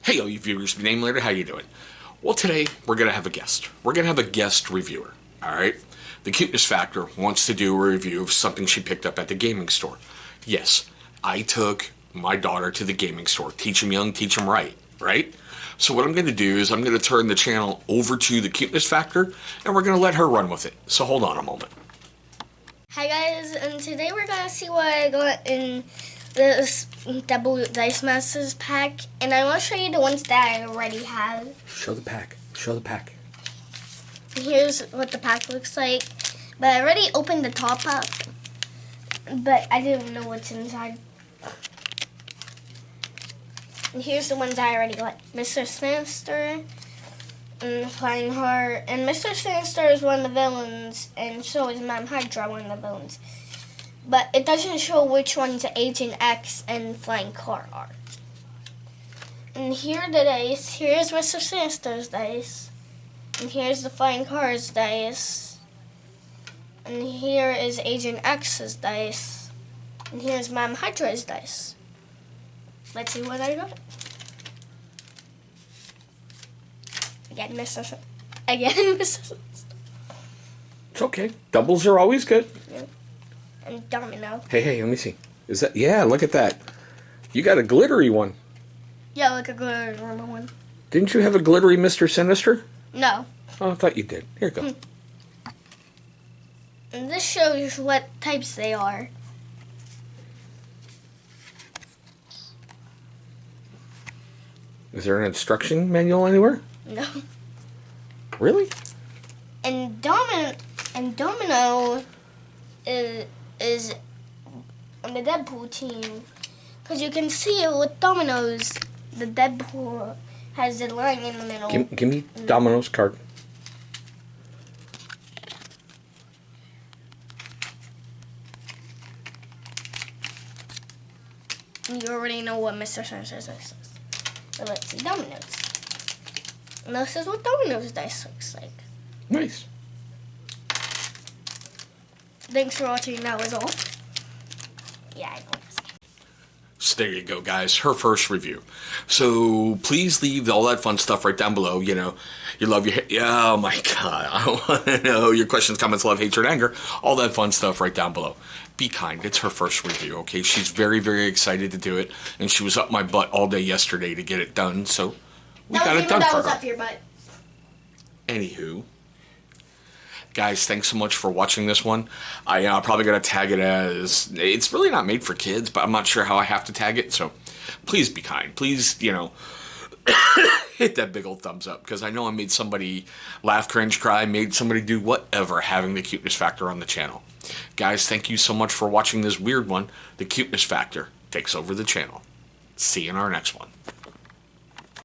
Hey, all you viewers, name later, how you doing? Well, today we're gonna have a guest. We're gonna have a guest reviewer. All right. The Cuteness Factor wants to do a review of something she picked up at the gaming store. Yes, I took my daughter to the gaming store. Teach 'em young, teach 'em right. Right. So what I'm gonna do is I'm gonna turn the channel over to the Cuteness Factor, and we're gonna let her run with it. So hold on a moment. Hi guys, and today we're gonna see what I got in this double Dice Masters pack, and I want to show you the ones that I already have. Show the pack. Show the pack. Here's what the pack looks like, but I already opened the top up, but I didn't know what's inside. And here's the ones I already got: Mr. Sinister and Flying Heart, and Mr. Sinister is one of the villains, and so is Ma'am Hydra, one of the villains. But it doesn't show which ones Agent X and Flying Car are. And here are the dice. Here's Mr. Sinister's dice. And here's the Flying Car's dice. And here is Agent X's dice. And here's Ma'am Hydra's dice. Let's see what I got. Again, Mr. Sinister. It's okay. Doubles are always good. Yeah. And Domino. Hey, let me see. Is that? Yeah, look at that. You got a glittery one. Yeah, like a good normal one. Didn't you have a glittery Mr. Sinister? No. Oh, I thought you did. Here you go. And this shows what types they are. Is there an instruction manual anywhere? No. Really? And Domino is on the Deadpool team, because you can see it with Domino's. The Deadpool has the line in the middle. Give me Domino's card. You already know what Mr. Sinister says. So let's see Domino's. And this is what Domino's dice looks like. Nice. Thanks for watching. That was all. Yeah, I know. So there you go, guys. Her first review. So please leave all that fun stuff right down below. You know, you love your... Yeah, oh my God. I want to know your questions, comments, love, hatred, anger. All that fun stuff right down below. Be kind. It's her first review, okay? She's very, very excited to do it. And she was up my butt all day yesterday to get it done. So we got it done for her. That was up your butt. Anywho. Guys, thanks so much for watching this one. I'm probably going to tag it as... It's really not made for kids, but I'm not sure how I have to tag it. So please be kind. Please, you know, hit that big old thumbs up. Because I know I made somebody laugh, cringe, cry, made somebody do whatever having the Cuteness Factor on the channel. Guys, thank you so much for watching this weird one. The Cuteness Factor takes over the channel. See you in our next one.